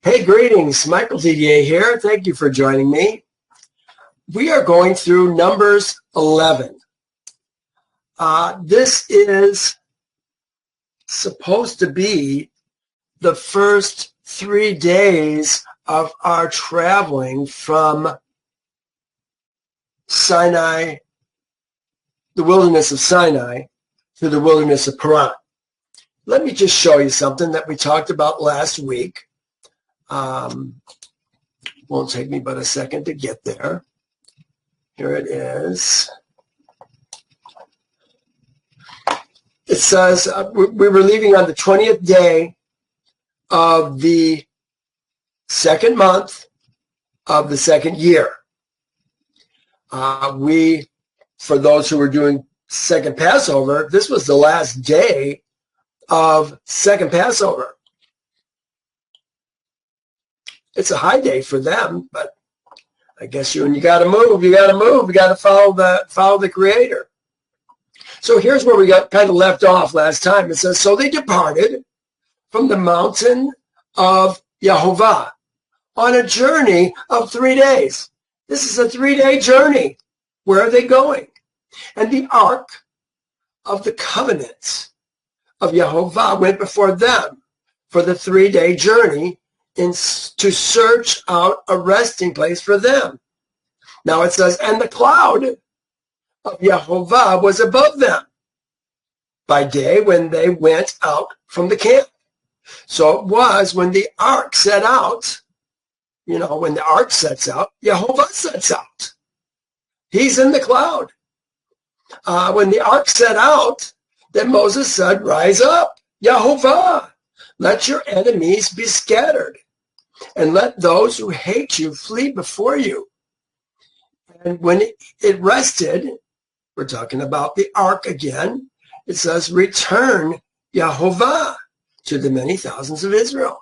Hey, greetings. Michael.The here. Thank you for joining me. We are going through Numbers 11. This is supposed to be the first 3 days of our traveling from Sinai, the Wilderness of Sinai, to the Wilderness of Paran. Let me just show you something that we talked about last week. Won't take me but a second to get there. Here it is. It says we were leaving on the 20th day of the second month of the second year. For those who were doing second Passover, this was the last day of second Passover. It's a high day for them, but I guess when you got to move, you got to follow the Creator. So here's where we got kind of left off last time. It says, so they departed from the mountain of Yehovah on a journey of 3 days. This is a 3-day journey. Where are they going? And the ark of the covenant of Yehovah went before them for the 3-day journey to search out a resting place for them. Now it says, and the cloud of Yehovah was above them by day when they went out from the camp. So it was when the ark set out, when the ark sets out, Yehovah sets out. He's in the cloud. When the ark set out, then Moses said, rise up, Yehovah, let your enemies be scattered, and let those who hate you flee before you. And when it rested, we're talking about the ark again, it says, return Yehovah to the many thousands of Israel.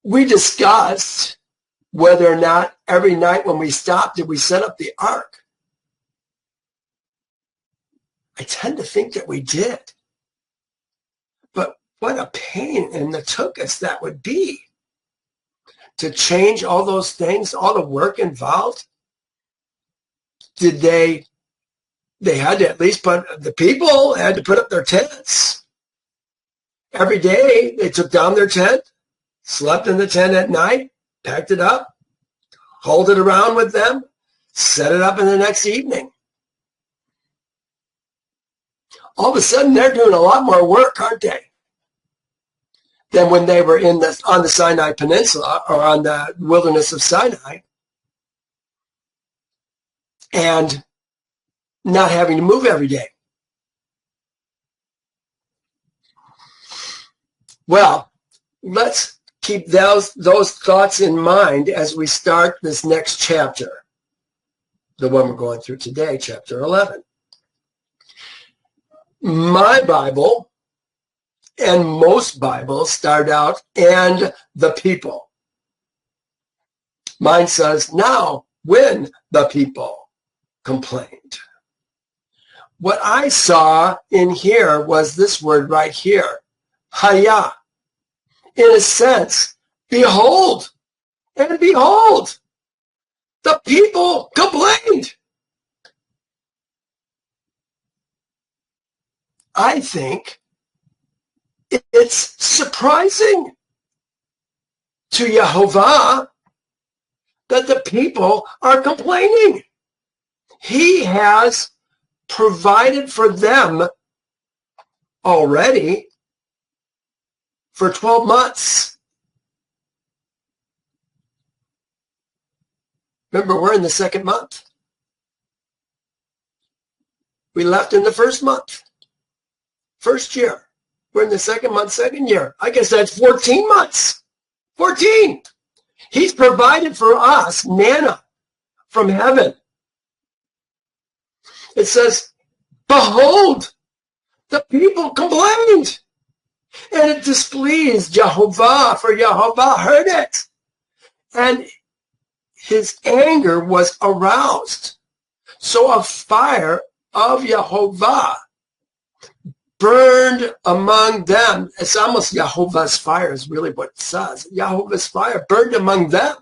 We discussed whether or not every night when we stopped, did we set up the ark? I tend to think that we did. But what a pain in the tuchus that would be to change all those things, all the work involved. Did they had to at least the people had to put up their tents. Every day they took down their tent, slept in the tent at night, packed it up, hauled it around with them, set it up in the next evening. All of a sudden they're doing a lot more work, aren't they? Than when they were on the Sinai Peninsula or on the Wilderness of Sinai and not having to move every day. Well, let's keep those thoughts in mind as we start this next chapter, the one we're going through today, chapter 11. My Bible and most Bibles start out, and the people. Mine says, now, when the people complained. What I saw in here was this word right here, haya. In a sense, behold, and behold, the people complained. I think it's surprising to Yehovah that the people are complaining. He has provided for them already for 12 months. Remember, we're in the second month. We left in the first month, first year. We're in the second month, second year. I guess that's 14 months. 14. He's provided for us manna from heaven. It says, behold, the people complained. And it displeased Yehovah, for Yehovah heard it. And his anger was aroused. So a fire of Yehovah burned among them. It's almost Jehovah's fire is really what it says. Jehovah's fire burned among them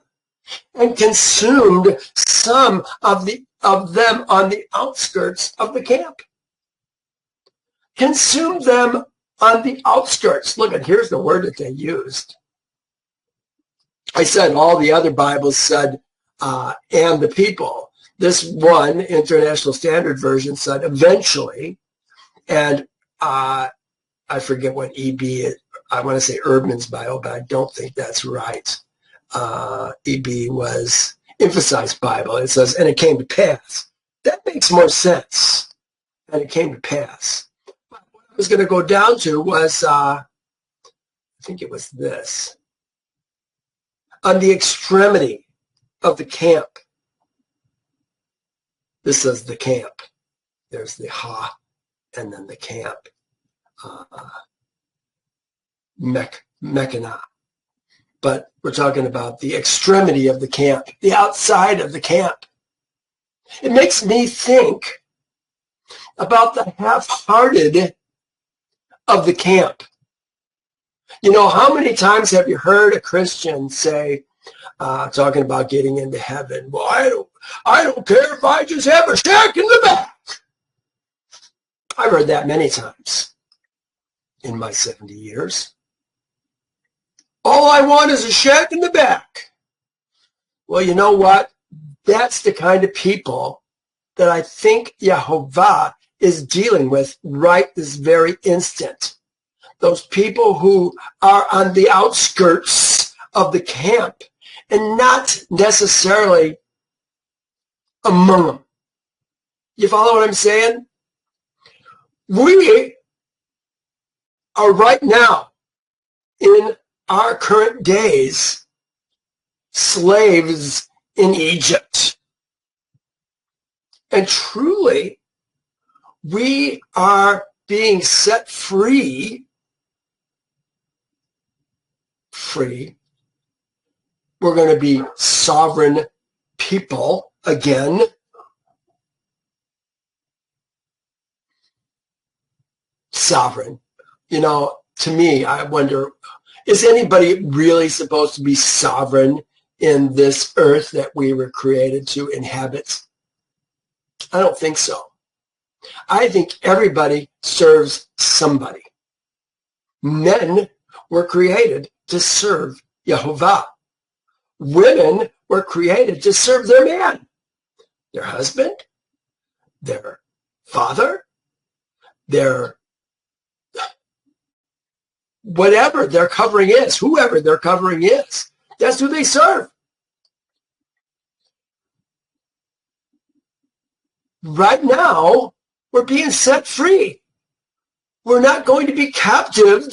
and consumed some of them on the outskirts of the camp. Consumed them on the outskirts. Look at, here's the word that they used. I said all the other Bibles said, and the people. This one, International Standard Version, said eventually, and I forget what EB is. I want to say Erdman's Bible, but I don't think that's right. EB was Emphasized Bible. It says, and it came to pass. That makes more sense. And it came to pass. But what I was going to go down to was, I think it was this. On the extremity of the camp. This is the camp. There's the ha, and then the camp. Mechanah. But we're talking about the extremity of the camp, the outside of the camp. It makes me think about the half-hearted of the camp. You know, how many times have you heard a Christian say, talking about getting into heaven, well, I don't care if I just have a shack in the back. I've heard that many times in my 70 years. All I want is a shack in the back. Well, you know what? That's the kind of people that I think Yehovah is dealing with right this very instant. Those people who are on the outskirts of the camp and not necessarily among them. You follow what I'm saying? We are right now in our current days slaves in Egypt. And truly, we are being set free. We're going to be sovereign people again. Sovereign. You know, to me, I wonder, is anybody really supposed to be sovereign in this earth that we were created to inhabit? I don't think so. I think everybody serves somebody. Men were created to serve Yehovah. Women were created to serve their man, their husband, their father, their whatever their covering is, whoever their covering is. That's who they serve. Right now, we're being set free. We're not going to be captive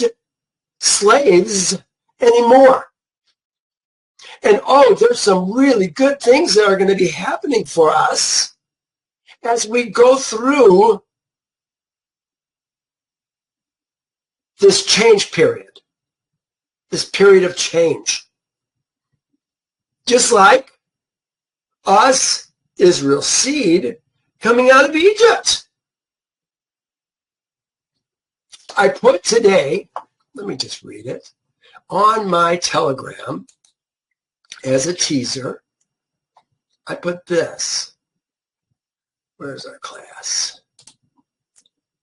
slaves anymore. And oh, there's some really good things that are going to be happening for us as we go through this change period, this period of change. Just like us, Israel's seed, coming out of Egypt. I put today, let me just read it, on my Telegram as a teaser. I put this. Where's our class?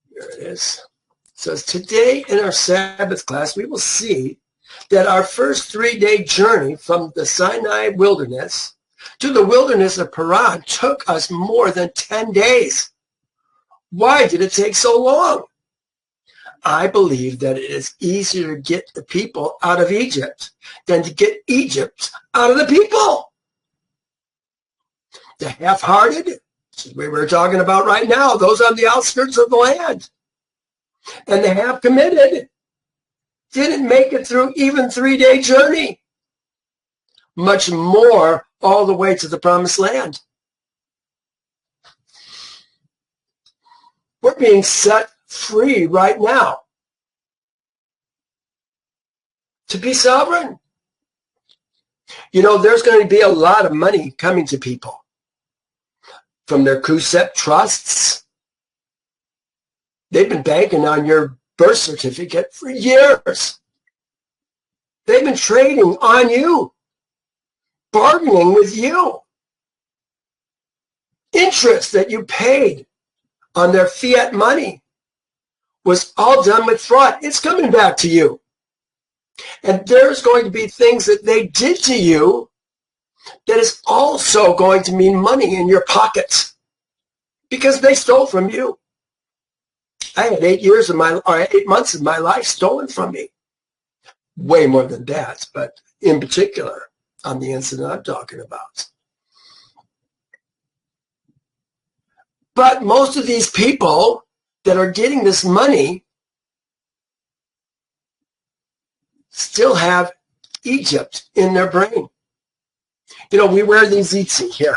Here it is. It says, today in our Sabbath class, we will see that our first 3-day journey from the Sinai Wilderness to the Wilderness of Paran took us more than 10 days. Why did it take so long? I believe that it is easier to get the people out of Egypt than to get Egypt out of the people. The half-hearted, we were talking about right now, those on the outskirts of the land. And the half-committed didn't make it through even 3-day journey, much more all the way to the promised land. We're being set free right now to be sovereign. You know, there's going to be a lot of money coming to people from their Kusep trusts, They've been banking on your birth certificate for years. They've been trading on you, bargaining with you. Interest that you paid on their fiat money was all done with fraud. It's coming back to you. And there's going to be things that they did to you that is also going to mean money in your pockets because they stole from you. I had 8 months of my life stolen from me. Way more than that, but in particular on the incident I'm talking about. But most of these people that are getting this money still have Egypt in their brain. You know, we wear these tzitzit here.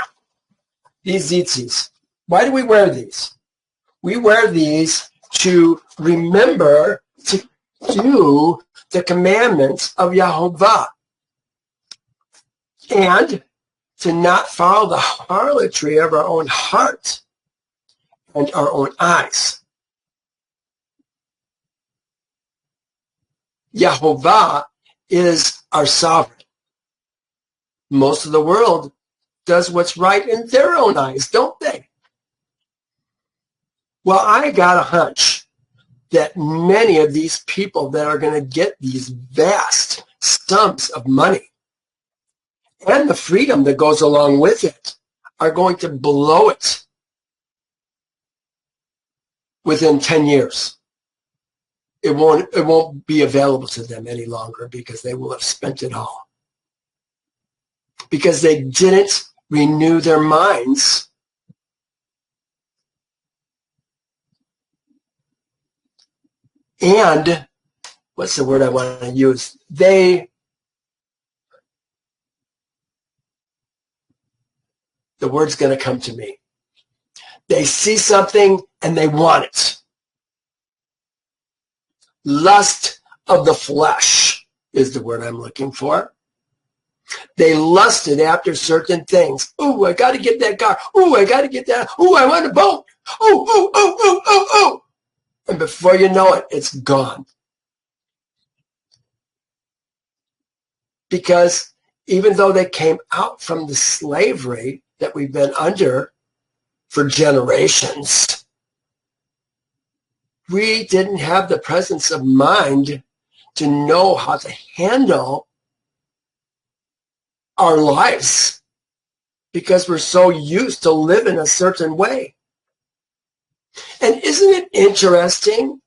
These tzitzis. Why do we wear these? We wear these to remember to do the commandments of Yahovah and to not follow the harlotry of our own heart and our own eyes. Yahovah is our sovereign. Most of the world does what's right in their own eyes, don't they? Well, I got a hunch that many of these people that are going to get these vast sums of money and the freedom that goes along with it are going to blow it within 10 years. It won't be available to them any longer because they will have spent it all. Because they didn't renew their minds and what's the word I want to use? The word's going to come to me. They see something and they want it. Lust of the flesh is the word I'm looking for. They lusted after certain things. Ooh, I got to get that car. Ooh, I got to get that. Ooh, I want a boat. Ooh, ooh, ooh, ooh, ooh, ooh. And before you know it, it's gone. Because even though they came out from the slavery that we've been under for generations, we didn't have the presence of mind to know how to handle our lives because we're so used to living a certain way. And isn't it interesting?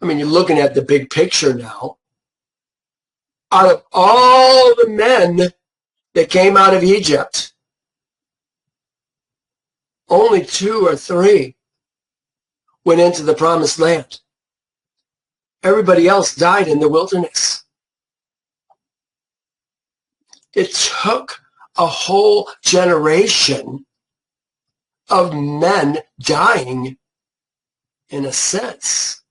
I mean, you're looking at the big picture now. Out of all the men that came out of Egypt, only 2 or 3 went into the promised land. Everybody else died in the wilderness. It took a whole generation of men dying, in a sense,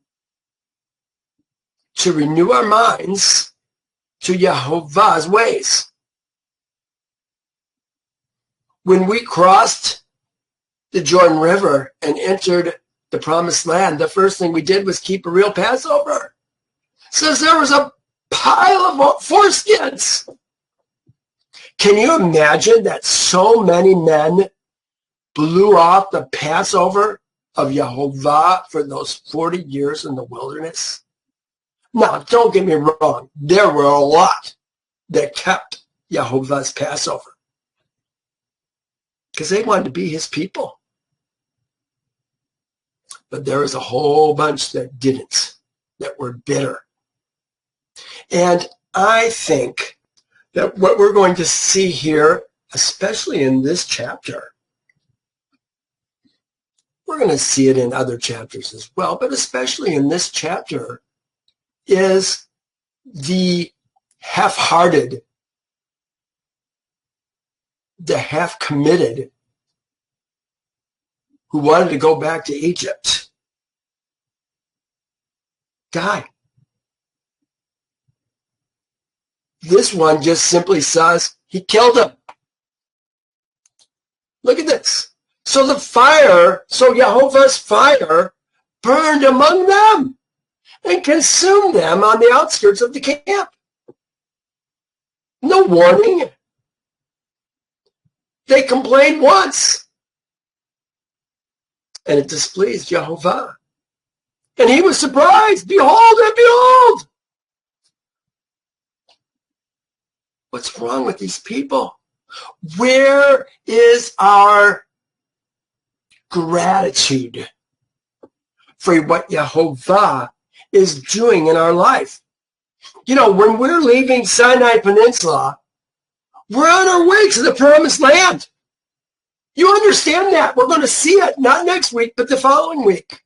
to renew our minds to Yahovah's ways. When we crossed the Jordan River and entered the promised land, the first thing we did was keep a real Passover. It says there was a pile of foreskins. Can you imagine that so many men blew off the Passover of Yahovah for those 40 years in the wilderness? Now, don't get me wrong. There were a lot that kept Yahovah's Passover because they wanted to be his people. But there was a whole bunch that didn't, that were bitter. And I think that what we're going to see here, especially in this chapter, we're going to see it in other chapters as well, but especially in this chapter, is the half-hearted, the half-committed who wanted to go back to Egypt die. This one just simply says he killed him. Look at this. So the fire, so Yahovah's fire burned among them and consumed them on the outskirts of the camp. No warning. They complained once, and it displeased Jehovah. And he was surprised. Behold and behold! What's wrong with these people? Where is our gratitude for what Jehovah is doing in our life? You know, when we're leaving Sinai Peninsula, we're on our way to the promised land. You understand that? We're going to see it, not next week, but the following week.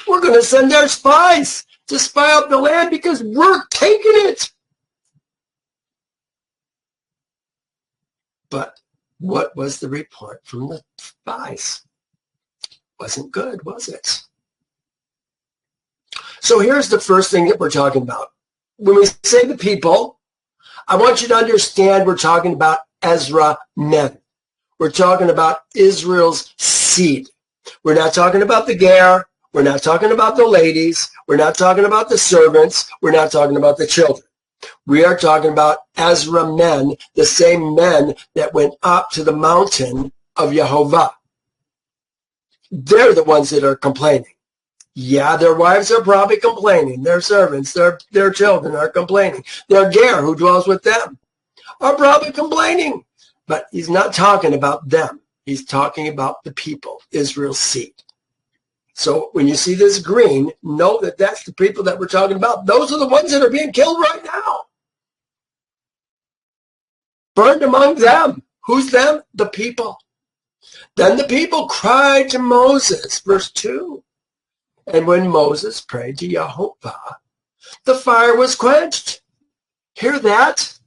We're going to send our spies to spy out the land because we're taking it. But what was the report from the spies? Wasn't good, was it? So here's the first thing that we're talking about. When we say the people, I want you to understand we're talking about Ezra men. We're talking about Israel's seed. We're not talking about the Ger. We're not talking about the ladies. We're not talking about the servants. We're not talking about the children. We are talking about Ezra men, the same men that went up to the mountain of Jehovah. They're the ones that are complaining. Yeah, their wives are probably complaining. Their servants, their children are complaining. Their Ger, who dwells with them, are probably complaining. But he's not talking about them. He's talking about the people, Israel's seed. So when you see this green, know that that's the people that we're talking about. Those are the ones that are being killed right now. Burned among them. Who's them? The people. Then the people cried to Moses, verse 2. And when Moses prayed to Jehovah, the fire was quenched. Hear that?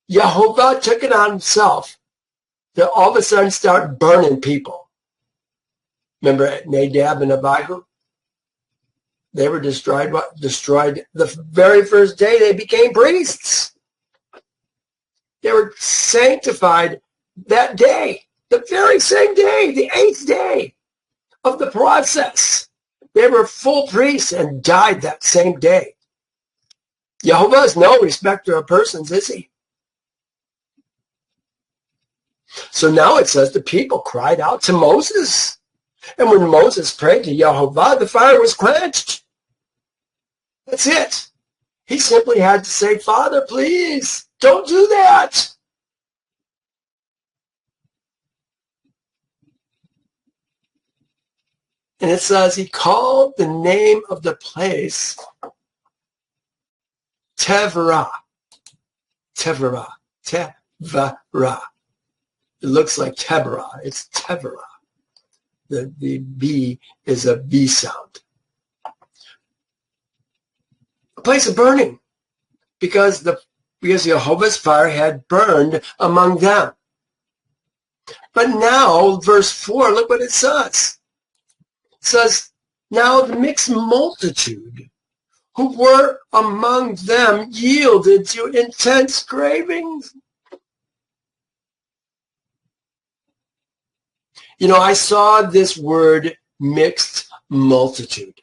Jehovah took it on himself to all of a sudden start burning people. Remember Nadab and Abihu? They were destroyed the very first day they became priests. They were sanctified that day, the very same day, the 8th day of the process. They were full priests and died that same day. Jehovah is no respecter of persons, is he? So now it says the people cried out to Moses. And when Moses prayed to Jehovah, the fire was quenched. That's it. He simply had to say, Father, please, don't do that. And it says he called the name of the place Teverah. Teverah. Teverah. It looks like Teberah. It's Teverah. The B is a B sound. A place of burning. Because Jehovah's fire had burned among them. But now, verse 4, look what it says. It says, now the mixed multitude who were among them yielded to intense cravings. You know, I saw this word mixed multitude.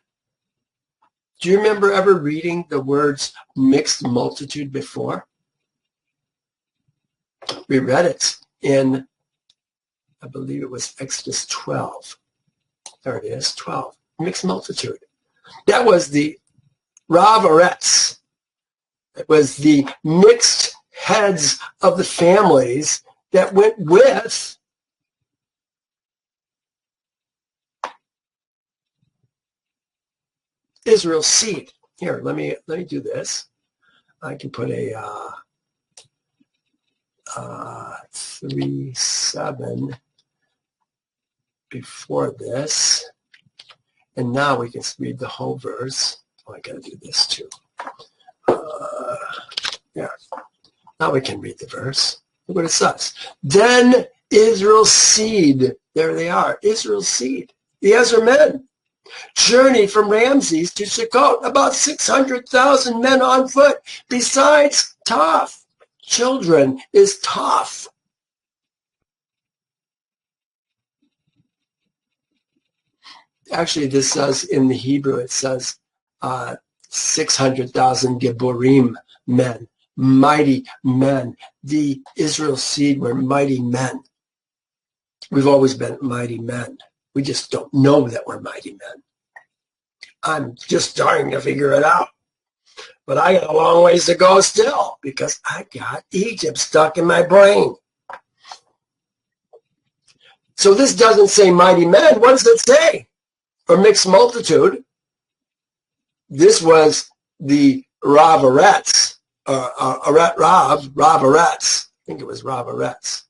Do you remember ever reading the words mixed multitude before? We read it in, I believe it was Exodus 12. There it is, 12. Mixed multitude. That was the Rav Aretz. It was the mixed heads of the families that went with Israel's seed. Here, let me do this. I can put a 3:7 before this, and now we can read the whole verse. Oh, I gotta do this too. Yeah. Now we can read the verse. Look what it says. Then Israel's seed, there they are, Israel's seed, the Ezra men, journeyed from Ramses to Sukkot, about 600,000 men on foot, besides Toph. Children is Toph. Actually, this says in the Hebrew, it says 600,000 Geburim men, mighty men. The Israel seed were mighty men. We've always been mighty men. We just don't know that we're mighty men. I'm just starting to figure it out. But I got a long ways to go still because I got Egypt stuck in my brain. So this doesn't say mighty men. What does it say? Or mixed multitude. This was the Ravaretz, Ravaretz. I think it was Ravaretz.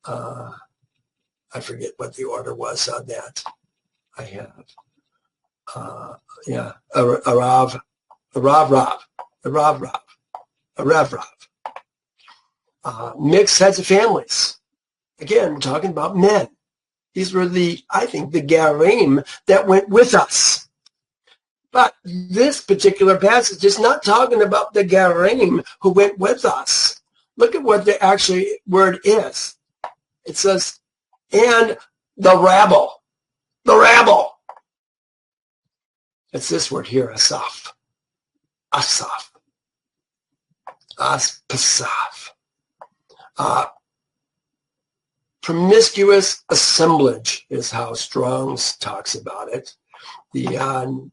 I forget what the order was on that. I have. A Rav. Mixed heads of families. Again, we're talking about men. These were I think, the Garim that went with us. But this particular passage is not talking about the Garim who went with us. Look at what the actual word is. It says, and the rabble. The rabble. It's this word here, asaf. Asaf. Aspasaf. Promiscuous assemblage is how Strong's talks about it. The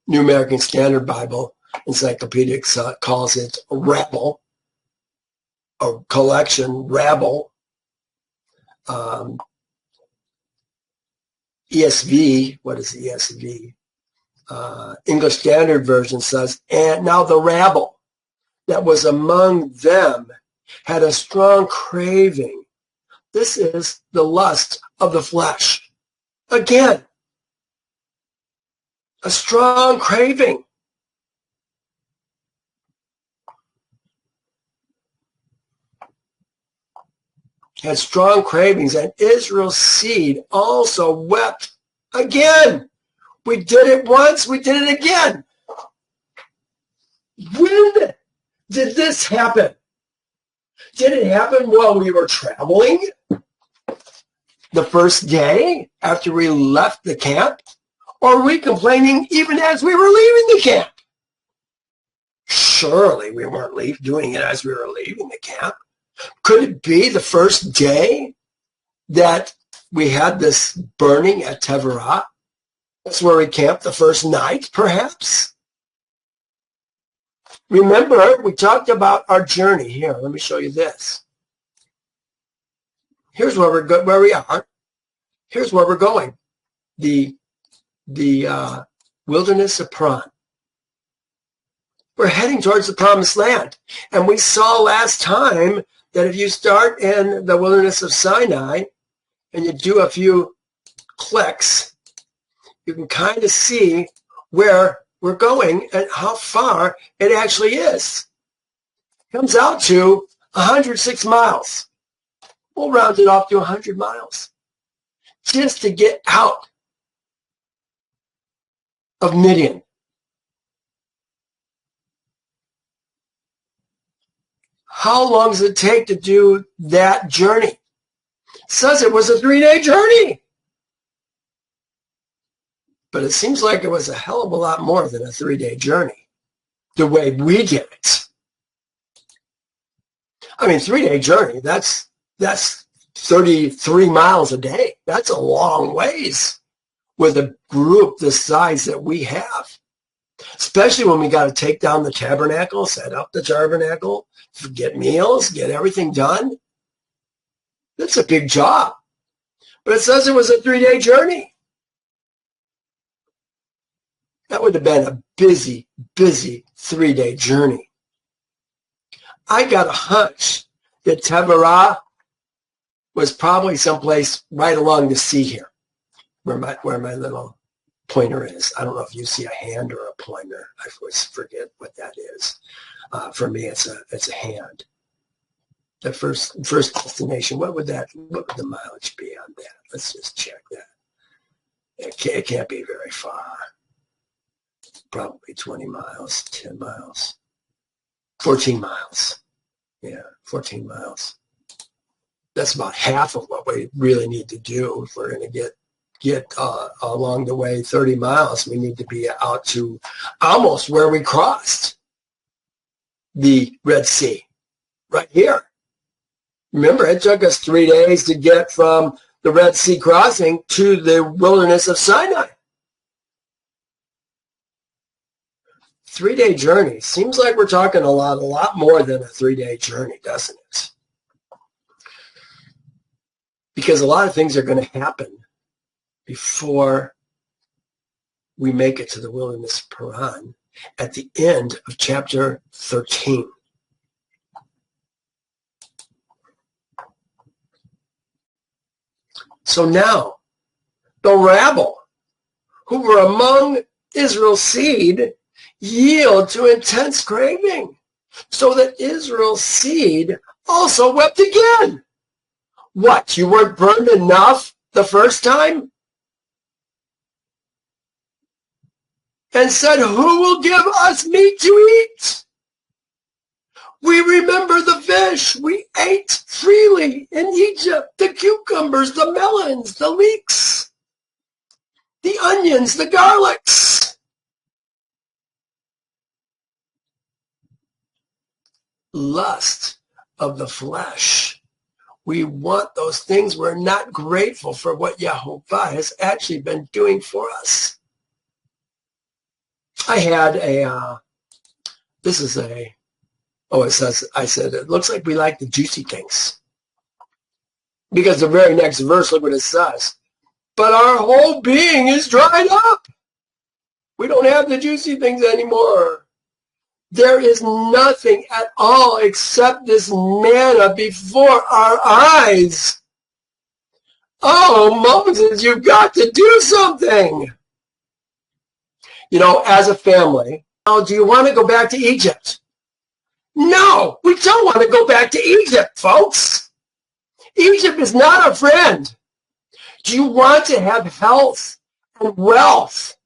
New American Standard Bible Encyclopedic calls it a rabble, a collection, rabble. ESV, what is ESV? English Standard Version says, and now the rabble that was among them had a strong craving. This is the lust of the flesh. Again, a strong craving. Had strong cravings, and Israel's seed also wept again. We did it once, we did it again. When did this happen? Did it happen while we were traveling? The first day after we left the camp? Or were we complaining even as we were leaving the camp? Surely we weren't doing it as we were leaving the camp. Could it be the first day that we had this burning at Teverah? That's where we camped the first night, perhaps? Remember, we talked about our journey. Here, let me show you this. Here's where we are. Here's where we're going. The Wilderness of Paran. We're heading towards the Promised Land. And we saw last time that if you start in the Wilderness of Sinai and you do a few clicks, you can kind of see where we're going and how far it actually is. It comes out to 106 miles. We'll round it off to 100 miles just to get out of Midian. How long does it take to do that journey? It says it was a 3-day journey. But it seems like it was a hell of a lot more than a 3-day journey, the way we did it. I mean, 3-day journey, that's 33 miles a day. That's a long ways with a group the size that we have. Especially when we got to take down the tabernacle, set up the tabernacle, get meals, get everything done. That's a big job. But it says it was a 3-day journey. That would have been a busy 3-day journey. I got a hunch that Teverah was probably someplace right along the sea here, where my little pointer is. I don't know if you see a hand or a pointer. I always forget what that is. For me, it's a hand. The first destination. What would the mileage be on that? Let's just check that. It can't be very far. Probably 20 miles, 10 miles, 14 miles. Yeah, 14 miles. That's about half of what we really need to do if we're going to get get along the way 30 miles. We need to be out to almost where we crossed the Red Sea, right here. Remember, it took us 3 days to get from the Red Sea crossing to the wilderness of Sinai. 3-day journey. Seems like we're talking a lot more than a 3-day journey, doesn't it? Because a lot of things are going to happen before we make it to the wilderness of Paran at the end of chapter 13. So now, the rabble who were among Israel's seed yield to intense craving, so that Israel's seed also wept again. What, you weren't burned enough the first time? And said, who will give us meat to eat? We remember the fish we ate freely in Egypt, the cucumbers, the melons, the leeks, the onions, the garlics. Lust of the flesh. We want those things. We're not grateful for what Yehovah has actually been doing for us. I had I said, it looks like we like the juicy things. Because the very next verse, look what it says. But our whole being is dried up. We don't have the juicy things anymore. There is nothing at all except this manna before our eyes. Oh, Moses, you've got to do something. You know, as a family, oh, do you want to go back to Egypt? No, we don't want to go back to Egypt, folks. Egypt is not our friend. Do you want to have health and wealth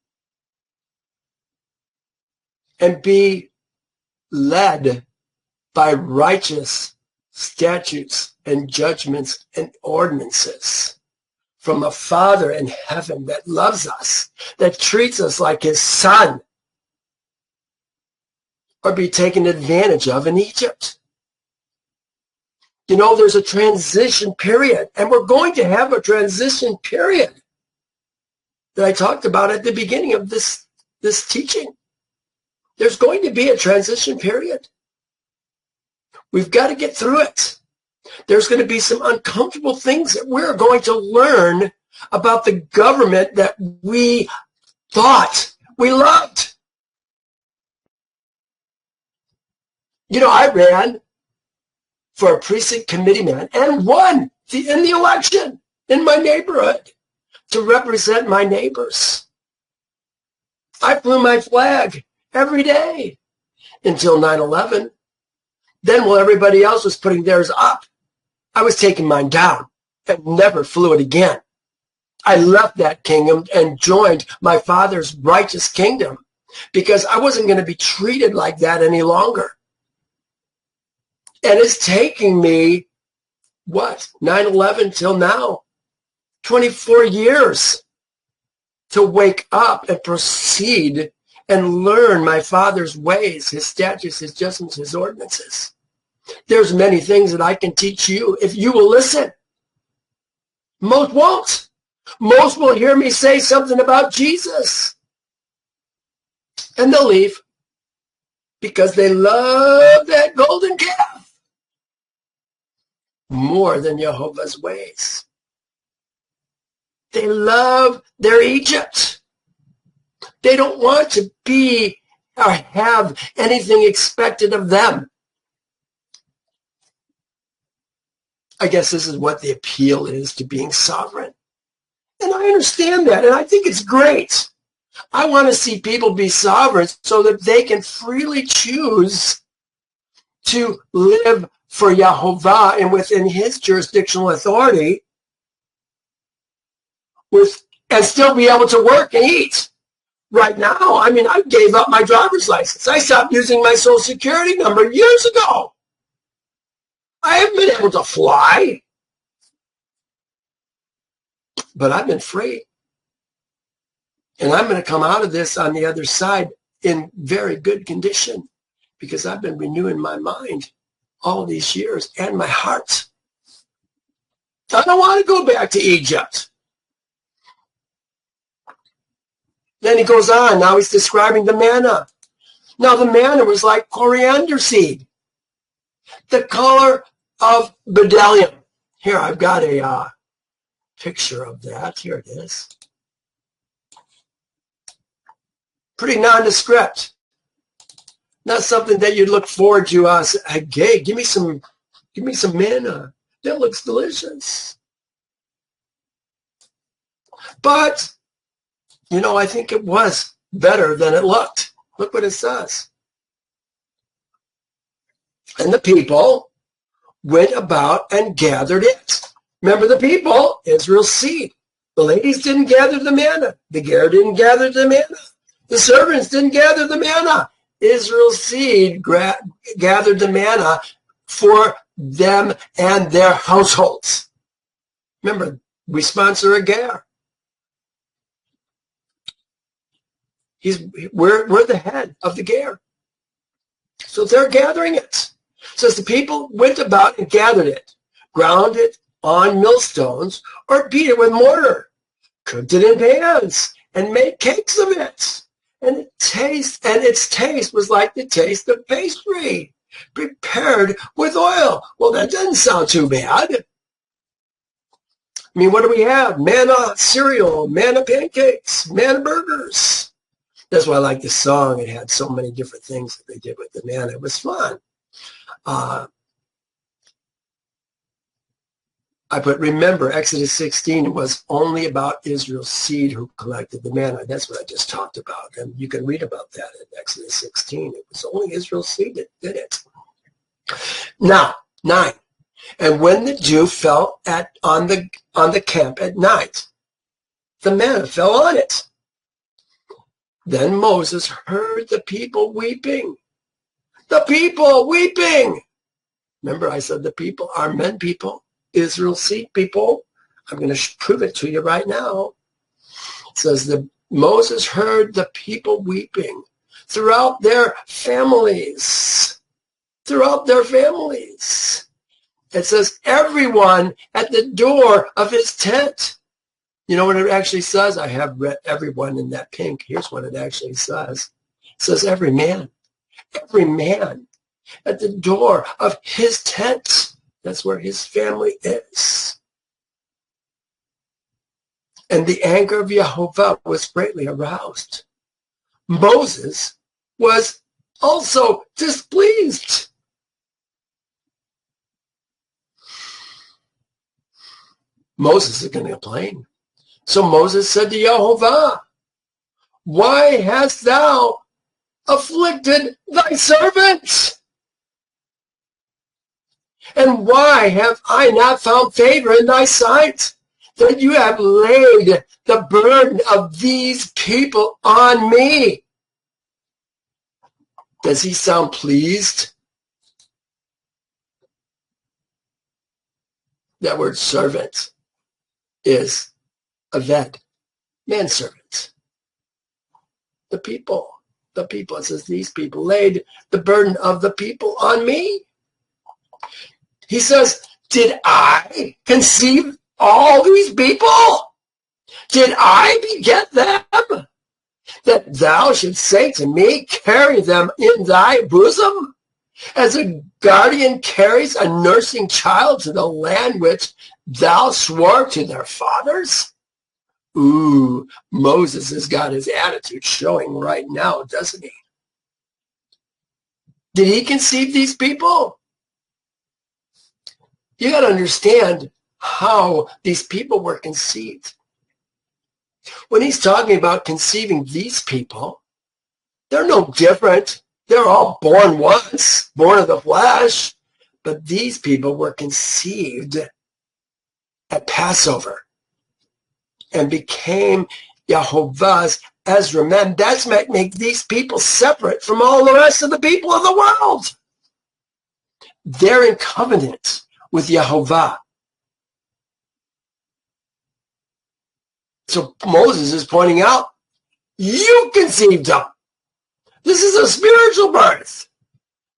and be led by righteous statutes and judgments and ordinances from a Father in heaven that loves us, that treats us like his son, or be taken advantage of in Egypt? You know, there's a transition period, and we're going to have a transition period that I talked about at the beginning of this teaching. There's going to be a transition period. We've got to get through it. There's going to be some uncomfortable things that we're going to learn about the government that we thought we loved. You know, I ran for a precinct committee man and won in the election in my neighborhood to represent my neighbors. I flew my flag every day until 9/11. Then while everybody else was putting theirs up, I was taking mine down and never flew it again. I left that kingdom and joined my Father's righteous kingdom because I wasn't going to be treated like that any longer. And it's taking me, 9/11 till now, 24 years to wake up and proceed and learn my Father's ways, his statutes, his judgments, his ordinances. There's many things that I can teach you if you will listen. Most won't. Most will hear me say something about Jesus, and they'll leave because they love that golden calf more than Jehovah's ways. They love their Egypt. They don't want to be or have anything expected of them. I guess this is what the appeal is to being sovereign. And I understand that, and I think it's great. I want to see people be sovereign so that they can freely choose to live for Yehovah and within his jurisdictional authority and still be able to work and eat. Right now, I gave up my driver's license. I stopped using my Social Security number years ago. I haven't been able to fly, but I've been free. And I'm going to come out of this on the other side in very good condition because I've been renewing my mind all these years and my heart. I don't want to go back to Egypt. Then he goes on. Now he's describing the manna. Now the manna was like coriander seed, the color of bdellium. Here, I've got a picture of that. Here it is. Pretty nondescript. Not something that you'd look forward to. Hey, give me some manna. That looks delicious. But, you know, I think it was better than it looked. Look what it says. And the people went about and gathered it. Remember the people, Israel's seed. The ladies didn't gather the manna. The Ger didn't gather the manna. The servants didn't gather the manna. Israel's seed gathered the manna for them and their households. Remember, we sponsor a Ger. We're the head of the Ger. So they're gathering it. It says the people went about and gathered it, ground it on millstones, or beat it with mortar, cooked it in pans, and made cakes of it. And its taste was like the taste of pastry, prepared with oil. Well, that doesn't sound too bad. I mean, what do we have? Manna cereal, manna pancakes, manna burgers. That's why I like this song. It had so many different things that they did with the manna. It was fun. I put, remember, Exodus 16 was only about Israel's seed who collected the manna. That's what I just talked about. And you can read about that in Exodus 16. It was only Israel's seed that did it. Now, 9. And when the dew fell on the camp at night, the manna fell on it. Then Moses heard the people weeping. The people weeping. Remember, I said the people are men people. Israel's seed people. I'm going to prove it to you right now. It says Moses heard the people weeping throughout their families. Throughout their families. It says everyone at the door of his tent. You know what it actually says? I have read everyone in that pink. Here's what it actually says. It says every man at the door of his tent. That's where his family is. And the anger of Jehovah was greatly aroused. Moses was also displeased. Moses is going to complain. So Moses said to Jehovah, why hast thou afflicted thy servant? And why have I not found favor in thy sight, that you have laid the burden of these people on me? Does he sound pleased? That word servant is aved, manservant. The people. It says these people laid the burden of the people on me. He says, did I conceive all these people? Did I beget them? That thou shouldst say to me, carry them in thy bosom, as a guardian carries a nursing child to the land which thou swore to their fathers? Ooh, Moses has got his attitude showing right now, doesn't he? Did he conceive these people? You got to understand how these people were conceived. When he's talking about conceiving these people, they're no different. They're all born once, born of the flesh. But these people were conceived at Passover and became Jehovah's Ezra men. That's what make these people separate from all the rest of the people of the world. They're in covenant with Jehovah. So Moses is pointing out, You conceived them. This is a spiritual birth,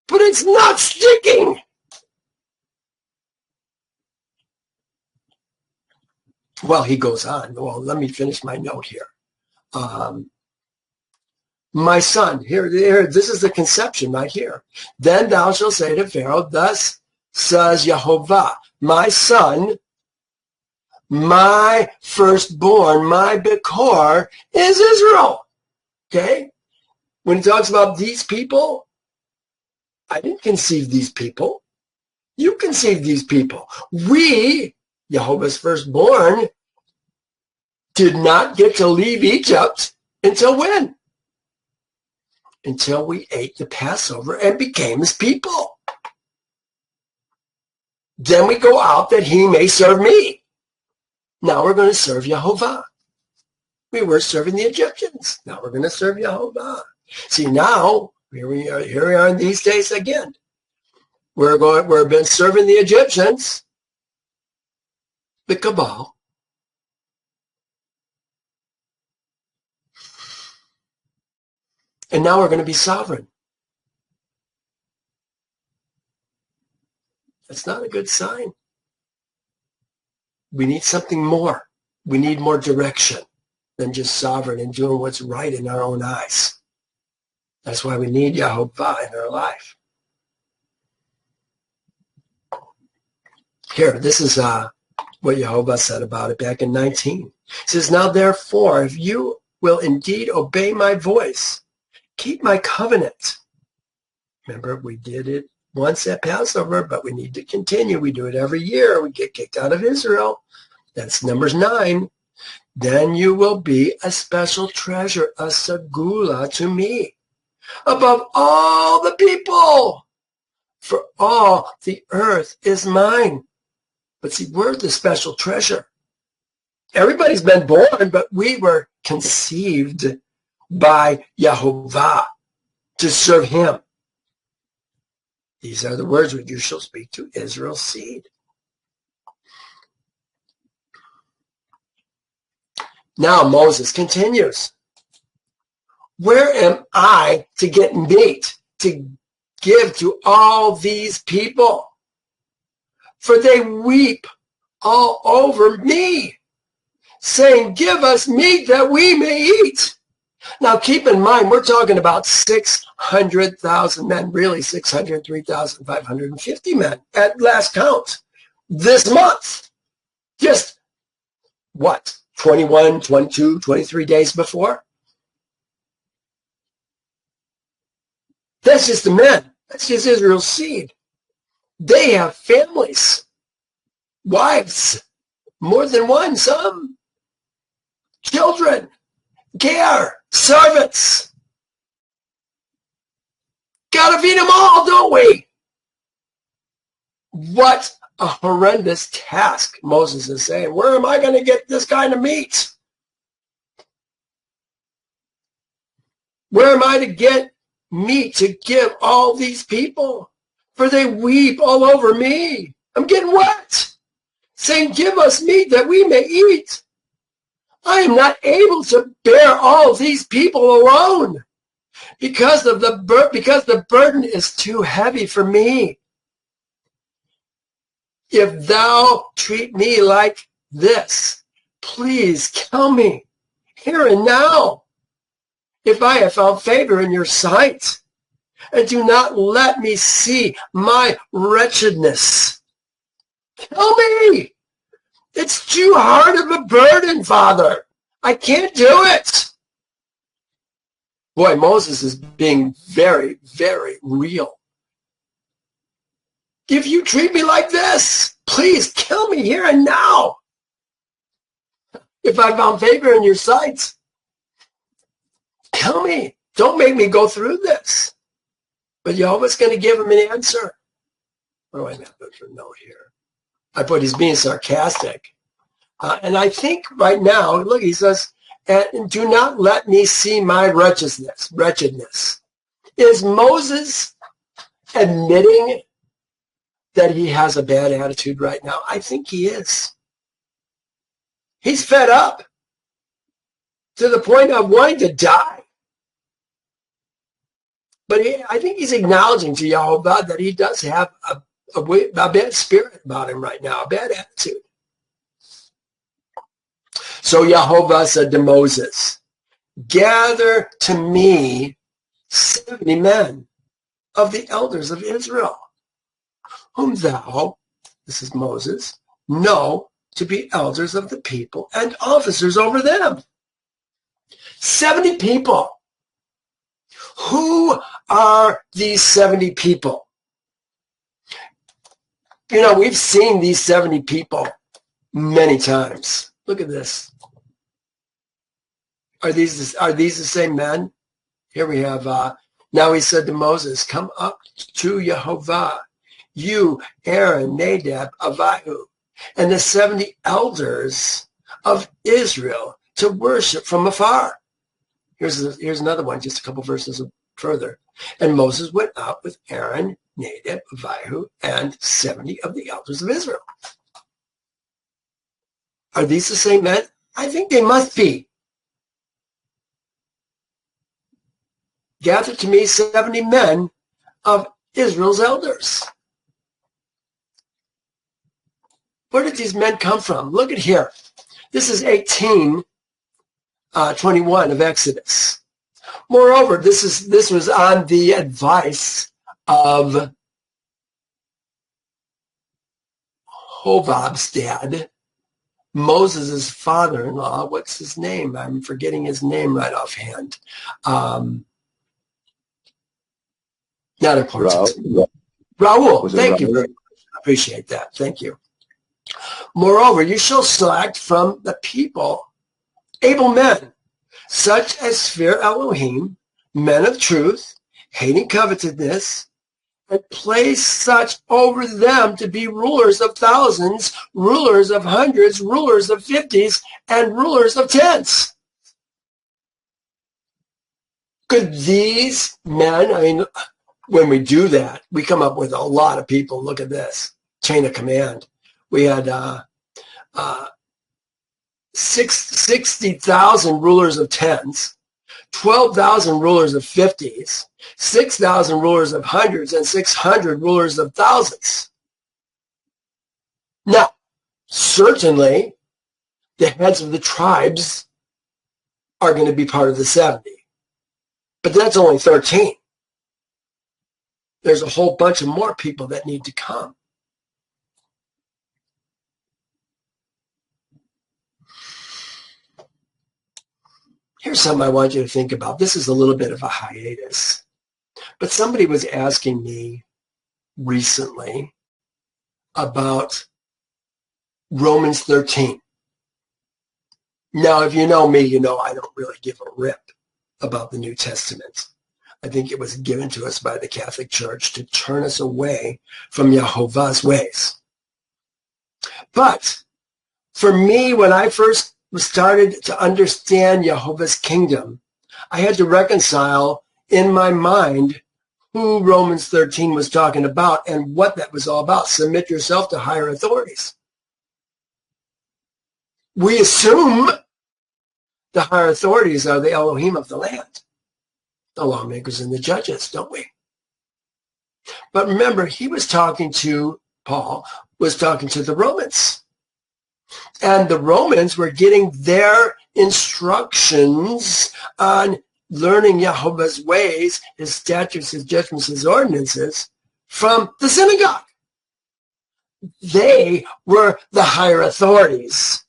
but it's not sticking. Well, he goes on. Well, let me finish my note here. My son, here, this is the conception right here. Then thou shalt say to Pharaoh, thus says Jehovah, my son, my firstborn, my Bekor is Israel. Okay? When he talks about these people, I didn't conceive these people. You conceived these people. We, Jehovah's firstborn, did not get to leave Egypt until when? Until we ate the Passover and became his people. Then we go out that he may serve me. Now we're going to serve Jehovah. We were serving the Egyptians. Now we're going to serve Jehovah. See, now, here we are in these days again. We've been serving the Egyptians, the cabal. And now we're going to be sovereign. That's not a good sign. We need something more. We need more direction than just sovereign and doing what's right in our own eyes. That's why we need Jehovah in our life. Here, this is what Jehovah said about it back in 19. It says, now therefore, if you will indeed obey my voice, keep my covenant. Remember, we did it once at Passover, but we need to continue. We do it every year. We get kicked out of Israel. That's Numbers 9. Then you will be a special treasure, a segula to me, above all the people, for all the earth is mine. But see, we're the special treasure. Everybody's been born, but we were conceived by Jehovah to serve him. These are the words which you shall speak to Israel's seed. Now Moses continues. Where am I to get meat to give to all these people? For they weep all over me, saying, give us meat that we may eat. Now keep in mind, we're talking about 600,000 men, really 603,550 men at last count this month. Just what, 21, 22, 23 days before? That's just the men. That's just Israel's seed. They have families, wives, more than one, some, children, care, servants. Gotta feed them all, don't we? What a horrendous task, Moses is saying. Where am I going to get this kind of meat? Where am I to get meat to give all these people? For they weep all over me. I'm getting wet. Saying, give us meat that we may eat. I am not able to bear all these people alone because the burden is too heavy for me. If thou treat me like this, please kill me here and now, if I have found favor in your sight, and do not let me see my wretchedness. Kill me. It's too hard of a burden, Father. I can't do it. Boy, Moses is being very, very real. If you treat me like this, please kill me here and now. If I found favor in your sight, kill me. Don't make me go through this. But Jehovah's going to give him an answer. What do I have for a note here? I put he's being sarcastic. And I think right now, look, he says, and do not let me see my wretchedness. Is Moses admitting that he has a bad attitude right now? I think he is. He's fed up. to the point of wanting to die. But I think he's acknowledging to Yehovah that he does have a bad spirit about him right now, a bad attitude. So Yehovah said to Moses, gather to me 70 men of the elders of Israel, whom thou, this is Moses, know to be elders of the people and officers over them. 70 people. Who are these 70 people? You know, we've seen these 70 people many times. Look at this. Are these the same men? Here we have, now he said to Moses, come up to Yehovah, you, Aaron, Nadab, Abihu, and the 70 elders of Israel to worship from afar. Here's another one, just a couple verses further. And Moses went out with Aaron, Nadab, Abihu, and 70 of the elders of Israel. Are these the same men? I think they must be. Gather to me 70 men of Israel's elders. Where did these men come from? Look at here. This is 18:21 of Exodus. Moreover, this was on the advice of Hobab's dad, Moses' father-in-law. What's his name? I'm forgetting his name right offhand. Not important. Raul. Thank you very much. I appreciate that. Thank you. Moreover, you shall select from the people able men, such as fear Elohim, men of truth, hating covetousness, and place such over them to be rulers of thousands, rulers of hundreds, rulers of 50s, and rulers of tens. Could these men, I mean, when we do that, we come up with a lot of people. Look at this chain of command. We had 60,000 rulers of tens, 12,000 rulers of 50s, 6,000 rulers of hundreds, and 600 rulers of thousands. Now, certainly, the heads of the tribes are going to be part of the 70, but that's only 13. There's a whole bunch of more people that need to come. Here's something I want you to think about. This is a little bit of a hiatus, but somebody was asking me recently about Romans 13. Now, if you know me, you know I don't really give a rip about the New Testament. I think it was given to us by the Catholic Church to turn us away from Yehovah's ways. But for me, when I first started to understand Yehovah's kingdom, I had to reconcile in my mind who Romans 13 was talking about and what that was all about. Submit yourself to higher authorities. We assume the higher authorities are the Elohim of the land, the lawmakers and the judges, don't we? But remember, Paul was talking to the Romans. And the Romans were getting their instructions on learning Yehovah's ways, his statutes, his judgments, his ordinances from the synagogue. They were the higher authorities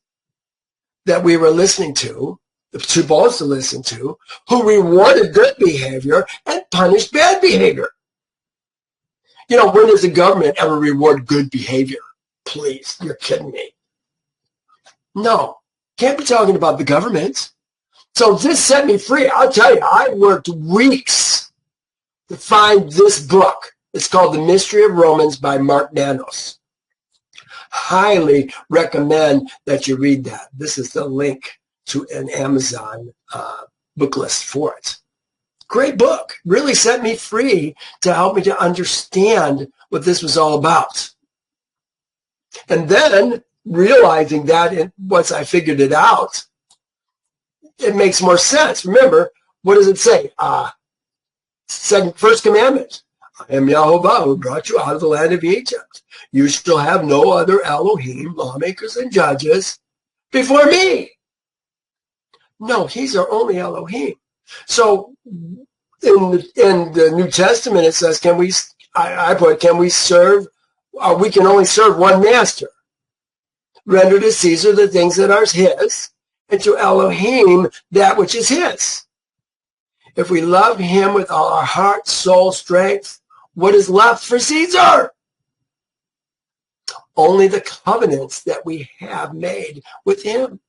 that we were listening to, supposed to listen to, who rewarded good behavior and punished bad behavior. You know, when does the government ever reward good behavior? Please, you're kidding me. No, can't be talking about the government. So this set me free. I'll tell you, I worked weeks to find this book. It's called The Mystery of Romans by Mark Nanos. Highly recommend that you read that. This is the link to an Amazon book list for it. Great book. Really set me free to help me to understand what this was all about. And then realizing that once I figured it out, it makes more sense. Remember, what does it say? First commandment. I am Yahovah who brought you out of the land of Egypt. You shall have no other Elohim, lawmakers and judges, before me. No, he's our only Elohim. So in the New Testament, it says, can we serve, we can only serve one master. Render to Caesar the things that are his, and to Elohim that which is his. If we love him with all our heart, soul, strength, what is left for Caesar? Only the covenants that we have made with him.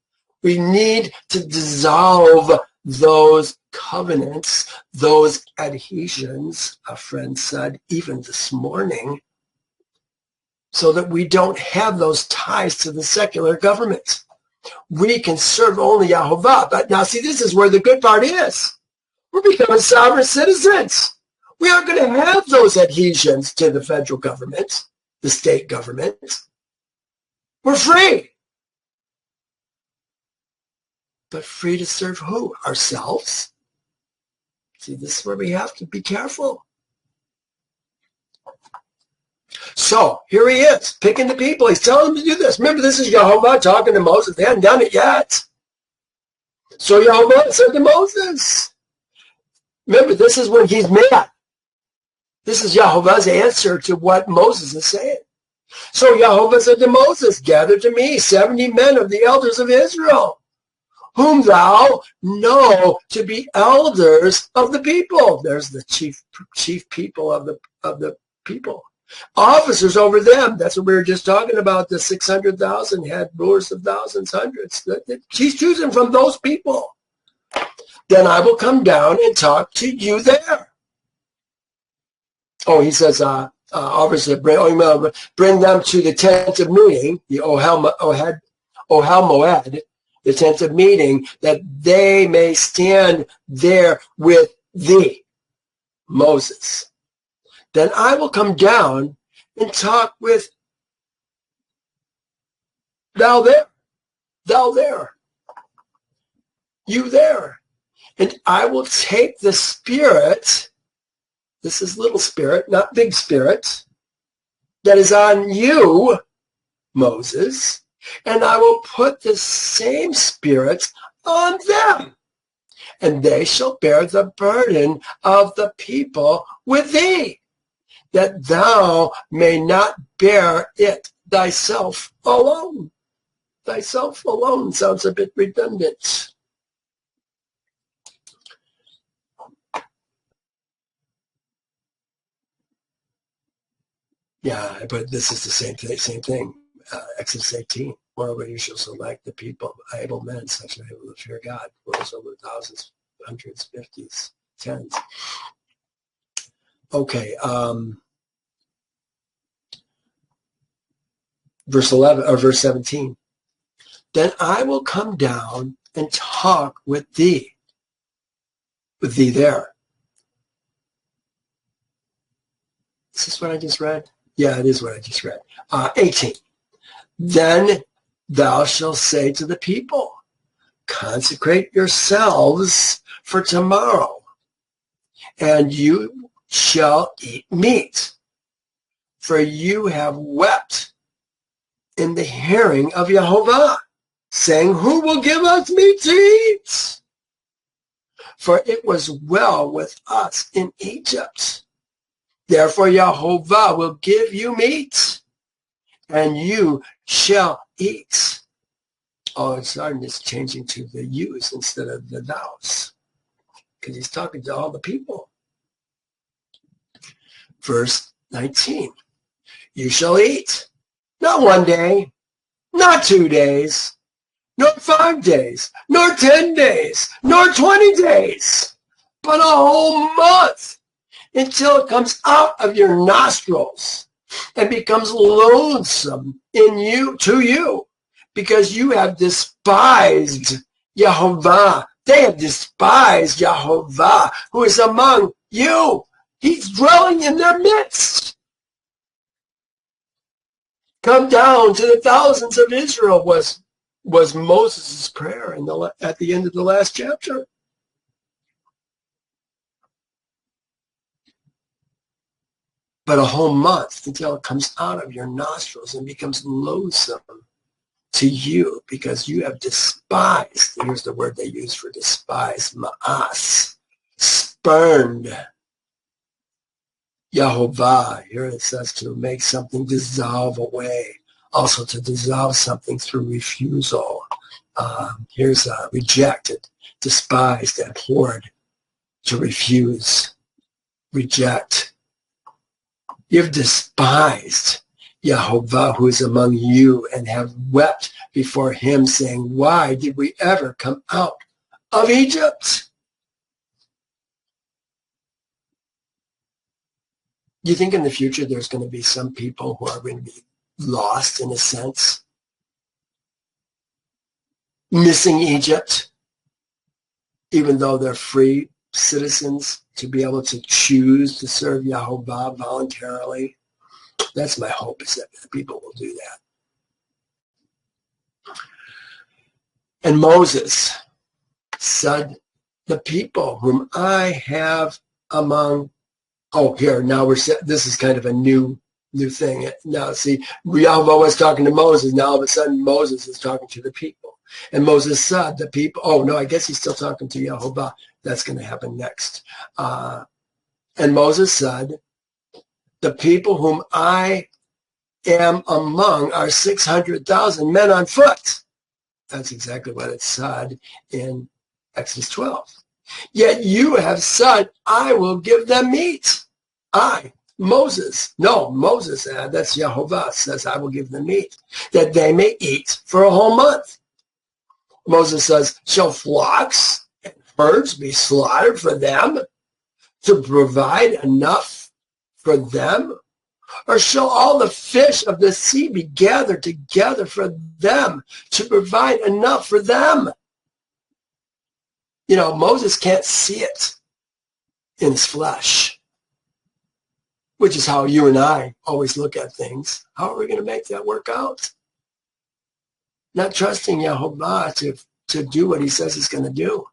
We need to dissolve those covenants, those adhesions, a friend said even this morning, so that we don't have those ties to the secular government. We can serve only Yahovah. But now see, this is where the good part is. We're becoming sovereign citizens. We aren't going to have those adhesions to the federal government, the state government. We're free. But free to serve who? Ourselves. See, this is where we have to be careful. So here he is, picking the people. He's telling them to do this. Remember, this is Yahovah talking to Moses. They hadn't done it yet. So Yahovah said to Moses, remember, this is when he's mad. This is Yahovah's answer to what Moses is saying. So Yahovah said to Moses, gather to me 70 men of the elders of Israel, whom thou know to be elders of the people. There's the chief people of the people. Officers over them. That's what we were just talking about. The 600,000 had rulers of thousands, hundreds. He's choosing from those people. Then I will come down and talk to you there. Oh, he says, officers, bring them to the tent of meeting, the Ohel Moed, the tent of meeting, that they may stand there with thee, Moses. Then I will come down and talk with thou there, you there. And I will take the spirit, this is little spirit, not big spirit, that is on you, Moses, and I will put the same spirit on them. And they shall bear the burden of the people with thee, that thou may not bear it thyself alone. Thyself alone sounds a bit redundant. Yeah, but this is the same thing. Exodus 18. Moreover, you shall select the people, able men, such as able to fear God, rulers over thousands, hundreds, fifties, tens. Okay, verse 11 or verse 17. Then I will come down and talk with thee there. Is this what I just read? Yeah, it is what I just read. 18. Then thou shalt say to the people, consecrate yourselves for tomorrow, and you shall eat meat, for you have wept in the hearing of Yahovah, saying, who will give us meat to eat? For it was well with us in Egypt. Therefore Yahovah will give you meat, and you shall eat. Oh, it's changing to the yous instead of the thous, because he's talking to all the people. Verse 19. You shall eat, not 1 day, not 2 days, nor 5 days, nor 10 days, nor 20 days, but a whole month, until it comes out of your nostrils and becomes loathsome to you, because you have despised Yahovah. They have despised Yahovah, who is among you. He's dwelling in their midst. Come down to the thousands of Israel was was Moses' prayer at the end of the last chapter. But a whole month until it comes out of your nostrils and becomes loathsome to you because you have despised, here's the word they use for despise, ma'as, spurned Yahovah. Here it says to make something dissolve away, also to dissolve something through refusal. Here's rejected, despised, abhorred, to refuse, reject. You've despised Yahovah who is among you and have wept before him, saying, why did we ever come out of Egypt? Do you think in the future there's going to be some people who are going to be lost in a sense? Missing Egypt, even though they're free citizens to be able to choose to serve Yahovah voluntarily? That's my hope, is that people will do that. And Moses said, the people whom I have among, here, now this is kind of a new thing. Now, see, Yahovah was talking to Moses. Now, all of a sudden, Moses is talking to the people. And Moses said, the people, I guess he's still talking to Yahovah. That's going to happen next. And Moses said, the people whom I am among are 600,000 men on foot. That's exactly what it said in Exodus 12. Yet you have said, I will give them meat. Moses, that's Yahovah, says, I will give them meat, that they may eat for a whole month. Moses says, shall flocks and herds be slaughtered for them to provide enough for them? Or shall all the fish of the sea be gathered together for them to provide enough for them? Moses can't see it in his flesh, which is how you and I always look at things. How are we going to make that work out? Not trusting Yahovah to do what he says he's going to do.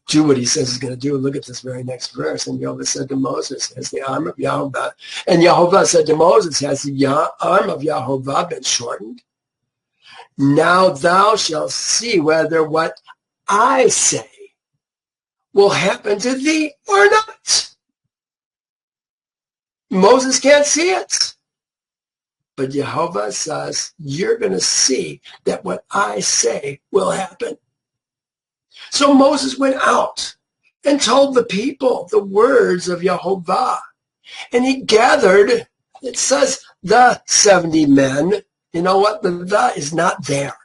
Do what he says he's going to do. Look at this very next verse. And Yahovah said to Moses, has the arm of Yahovah, and Yahovah said to Moses, has the arm of Yahovah been shortened? Now thou shalt see whether what I say will happen to thee or not. Moses can't see it. But Yahovah says, you're going to see that what I say will happen. So Moses went out and told the people the words of Yahovah. And he gathered, it says, the 70 men. You know what? The is not there.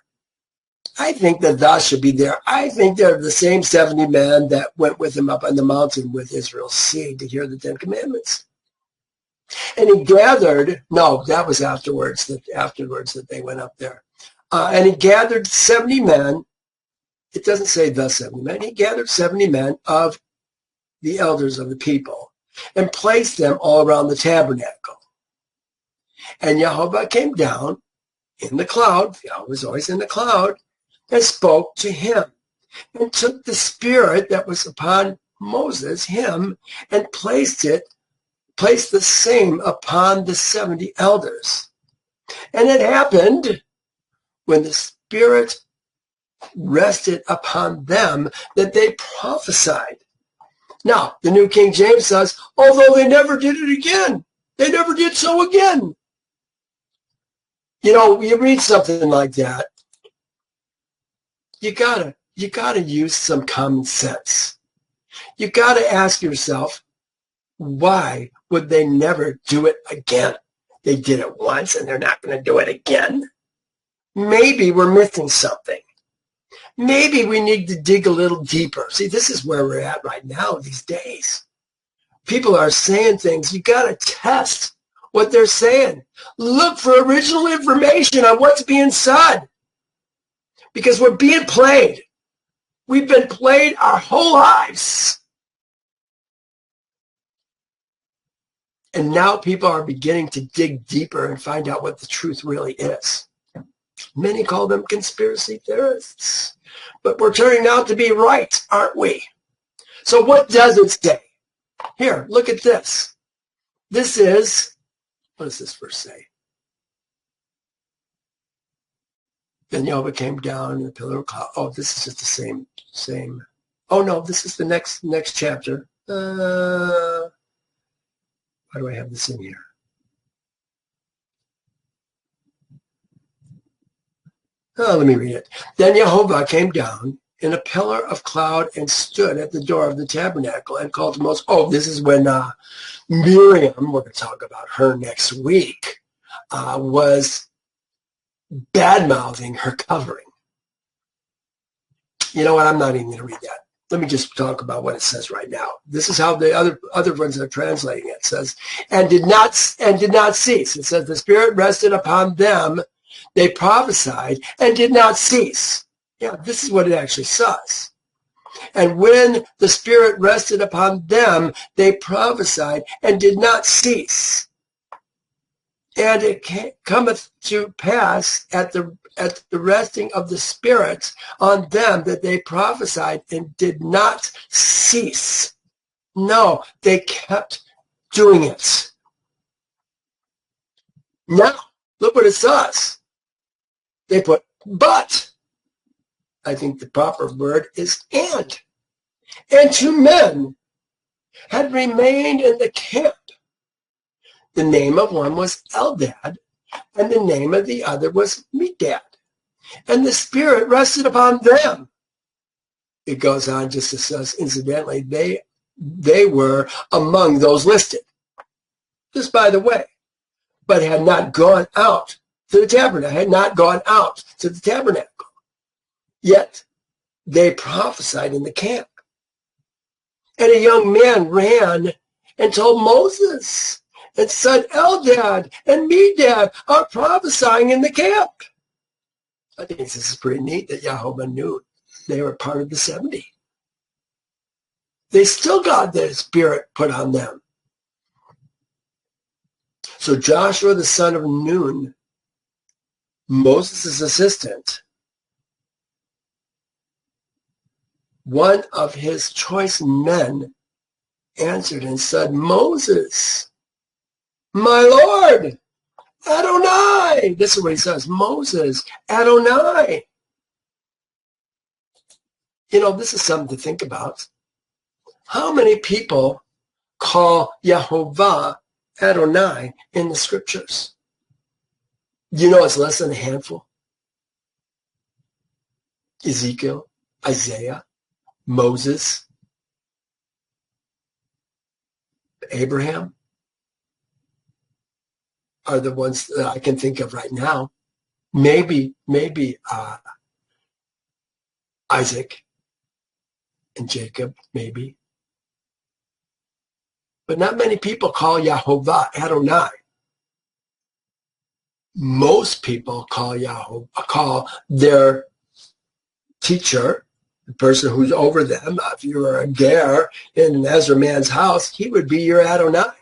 I think the should be there. I think they're the same 70 men that went with him up on the mountain with Israel's seed to hear the 10 Commandments. And he gathered, that was afterwards that they went up there. And he gathered 70 men. It doesn't say the 70 men. He gathered 70 men of the elders of the people and placed them all around the tabernacle. And Yahovah came down in the cloud. Yahovah was always in the cloud, and spoke to him and took the spirit that was upon Moses, him, and placed the same upon the 70 elders. And it happened when the spirit rested upon them that they prophesied. Now, the New King James says, although they never did it again, they never did so again. You read something like that, you gotta use some common sense. You gotta ask yourself, why would they never do it again? They did it once and they're not going to do it again. Maybe we're missing something. Maybe we need to dig a little deeper. See, this is where we're at right now these days. People are saying things. You got to test what they're saying. Look for original information on what's being said. Because we're being played. We've been played our whole lives. And now people are beginning to dig deeper and find out what the truth really is. Many call them conspiracy theorists. But we're turning out to be right, aren't we? So what does it say? Here, look at this. This is, what does this verse say? Then Jehovah came down in the pillar of cloud. Oh, this is just the same. Oh no, this is the next chapter. Why do I have this in here? Oh, let me read it. Then Jehovah came down in a pillar of cloud and stood at the door of the tabernacle and called to Moses. Oh, this is when Miriam, we're going to talk about her next week, was bad-mouthing her covering. You know what? I'm not even going to read that. Let me just talk about what it says right now. This is how the other ones are translating it. It says, and did not cease. It says the Spirit rested upon them. They prophesied and did not cease. Yeah, this is what it actually says. And when the Spirit rested upon them, they prophesied and did not cease. And it cometh to pass at the resting of the Spirit on them that they prophesied and did not cease. No, they kept doing it. Now, look what it says. They put, but. I think the proper word is and. And 2 men had remained in the camp. The name of one was Eldad, and the name of the other was Medad. And the Spirit rested upon them. It goes on just to say, incidentally, they were among those listed. Just by the way, but had not gone out to the tabernacle, Yet they prophesied in the camp. And a young man ran and told Moses and said, Eldad and Medad are prophesying in the camp. I think this is pretty neat that Jehovah knew they were part of the 70. They still got the Spirit put on them. So Joshua, the son of Nun, Moses' assistant, one of his choice men, answered and said, Moses, my Lord, Adonai. This is what he says, Moses, Adonai. You know, this is something to think about. How many people call Yehovah Adonai in the scriptures? You know, it's less than a handful. Ezekiel, Isaiah, Moses, Abraham are the ones that I can think of right now. Maybe Isaac and Jacob, maybe. But not many people call Yehovah Adonai. Most people call their teacher, the person who's over them. If you were a ger in an Ezra man's house, he would be your Adonai.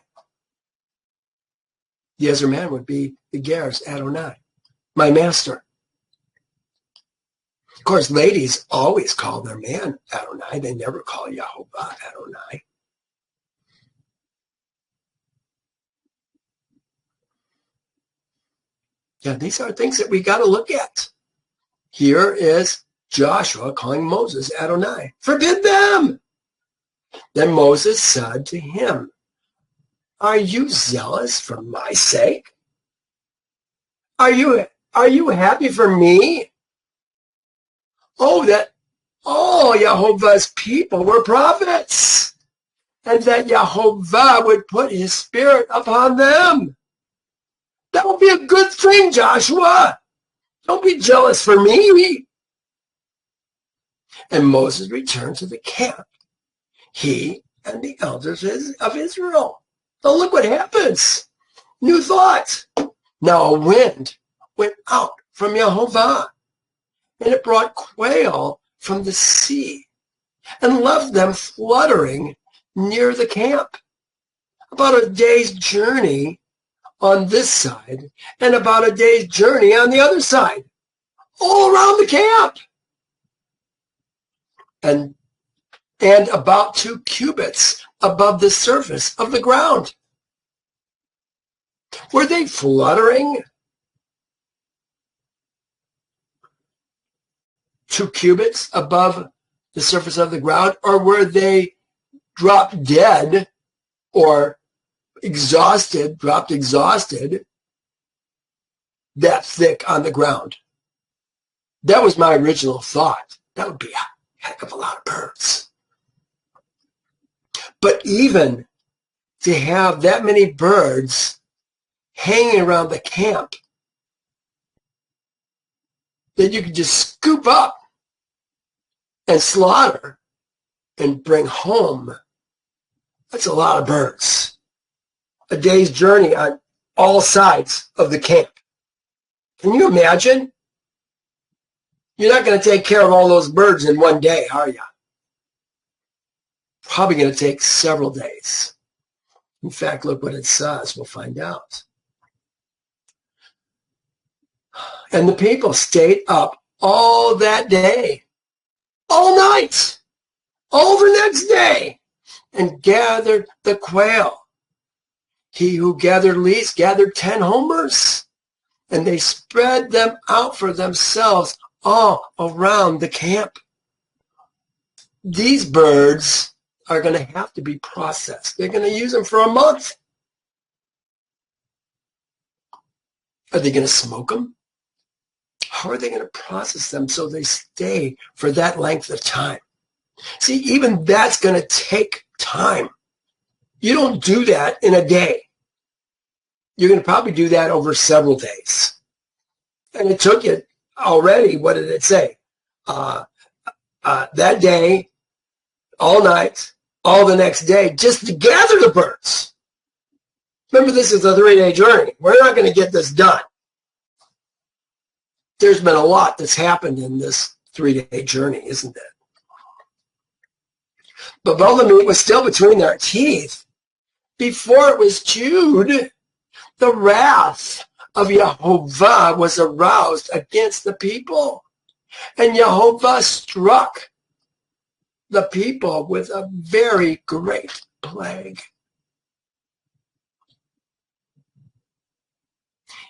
The Ezra man would be the ger's Adonai, my master. Of course, ladies always call their man Adonai. They never call Yehovah Adonai. Yeah, these are things that we got to look at. Here is Joshua calling Moses Adonai. Forbid them. Then Moses said to him, are you zealous for my sake? Are you happy for me? Oh, that all Yehovah's people were prophets, and that Yehovah would put his Spirit upon them. That would be a good thing, Joshua. Don't be jealous for me. And Moses returned to the camp, he and the elders of Israel. Now look what happens. New thought. Now a wind went out from Yehovah, and it brought quail from the sea and left them fluttering near the camp. About a day's journey on this side and about a day's journey on the other side. all around the camp. And about 2 cubits above the surface of the ground. Were they fluttering 2 cubits above the surface of the ground, or were they dropped dead or dropped exhausted that thick on the ground? That was my original thought. That would be a heck of a lot of birds. But even to have that many birds hanging around the camp that you could just scoop up and slaughter and bring home, that's a lot of birds. A day's journey on all sides of the camp. Can you imagine? You're not going to take care of all those birds in one day, are you? Probably going to take several days. In fact, look what it says. We'll find out. And the people stayed up all that day, all night, all the next day, and gathered the quail. He who gathered least gathered 10 homers, and they spread them out for themselves all around the camp. These birds are going to have to be processed. They're going to use them for a month. Are they going to smoke them? How are they going to process them so they stay for that length of time? See, even that's going to take time. You don't do that in a day. You're going to probably do that over several days. And it took you already, what did it say? That day, all night, all the next day, just to gather the birds. Remember, this is a 3-day journey. We're not going to get this done. There's been a lot that's happened in this 3-day journey, isn't it? But all the meat was still between their teeth before it was chewed. The wrath of Jehovah was aroused against the people, and Jehovah struck the people with a very great plague.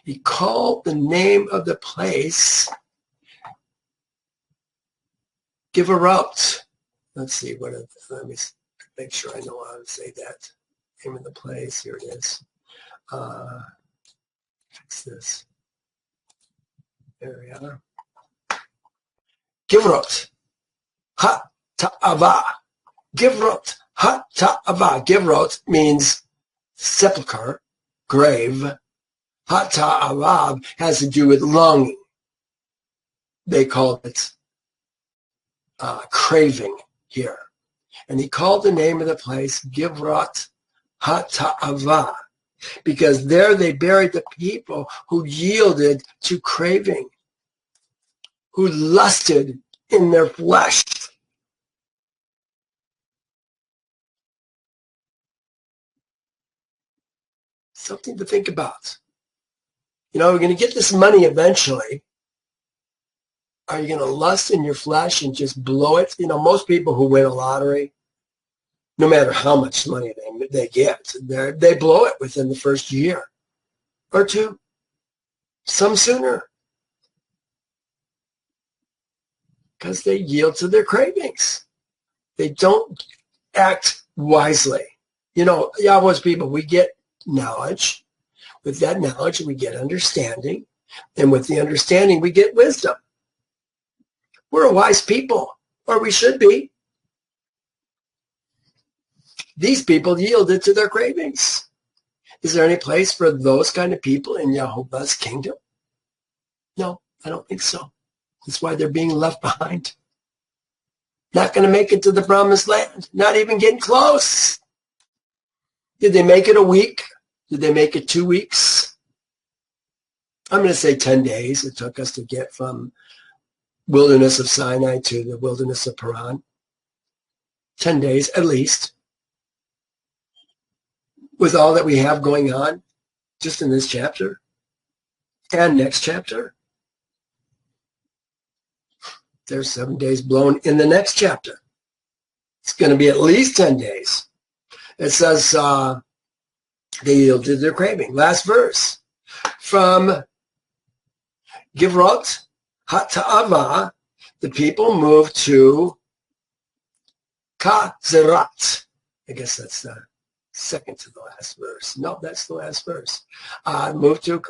He called the name of the place Giverot. Let's see, let me make sure I know how to say that. Name of the place, here it is. Fix this. There we are. Giverot. Ha-ta'ava. Giverot. Ha-ta'ava. Giverot means sepulcher, grave. Ha-ta'avav has to do with longing. They call it craving here. And he called the name of the place Giverot Ha-ta'ava, because there they buried the people who yielded to craving, who lusted in their flesh. Something to think about. You know, we're going to get this money eventually. Are you going to lust in your flesh and just blow it? You know, most people who win a lottery, no matter how much money they get, they blow it within the first year or two. Some sooner. Because they yield to their cravings. They don't act wisely. You know, Yahweh's people, we get knowledge. With that knowledge, we get understanding. And with the understanding, we get wisdom. We're a wise people, or we should be. These people yielded to their cravings. Is there any place for those kind of people in Jehovah's kingdom? No, I don't think so. That's why they're being left behind. Not going to make it to the promised land. Not even getting close. Did they make it a week? Did they make it 2 weeks? I'm going to say 10 days it took us to get from Wilderness of Sinai to the Wilderness of Paran. 10 days at least. With all that we have going on just in this chapter and next chapter. There's 7 days blown in the next chapter. It's going to be at least 10 days. It says they yielded their craving. Last verse. From Givrot Hata'ava, the people moved to Kazerat. I guess that's the second to the last verse. No, that's the last verse. Moved to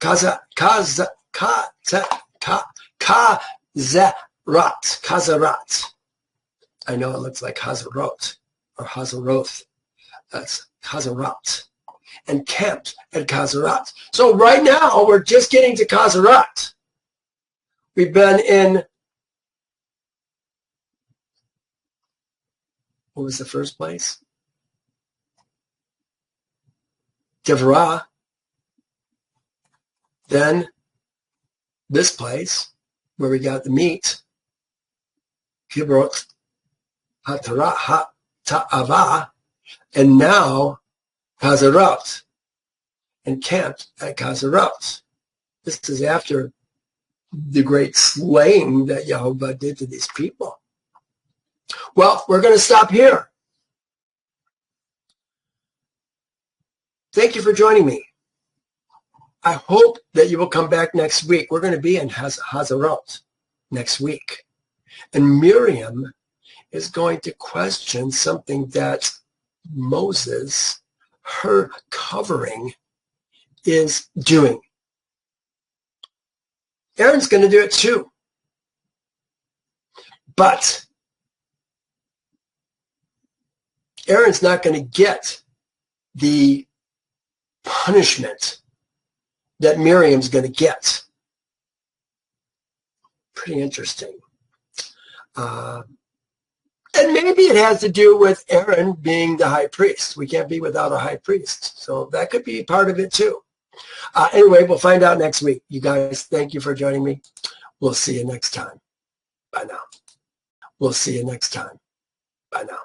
Kazerat. I know it looks like Hazarot or Hazaroth. That's Hazarat. And camped at Kazerat. So right now, we're just getting to Kazerat. We've been in, what was the first place? Devorah. Then this place where we got the meat, Kibrot Hata'ava, and now Kazerat, and camped at Kazerat. This is after the great slaying that Yehovah did to these people. Well, we're going to stop here. Thank you for joining me. I hope that you will come back next week. We're going to be in Hazarot next week. And Miriam is going to question something that Moses, her covering, is doing. Aaron's going to do it too. But Aaron's not going to get the punishment that Miriam's going to get. Pretty interesting. And maybe it has to do with Aaron being the high priest. We can't be without a high priest. So that could be part of it too. Anyway, we'll find out next week. You guys, thank you for joining me. We'll see you next time. Bye now. We'll see you next time. Bye now.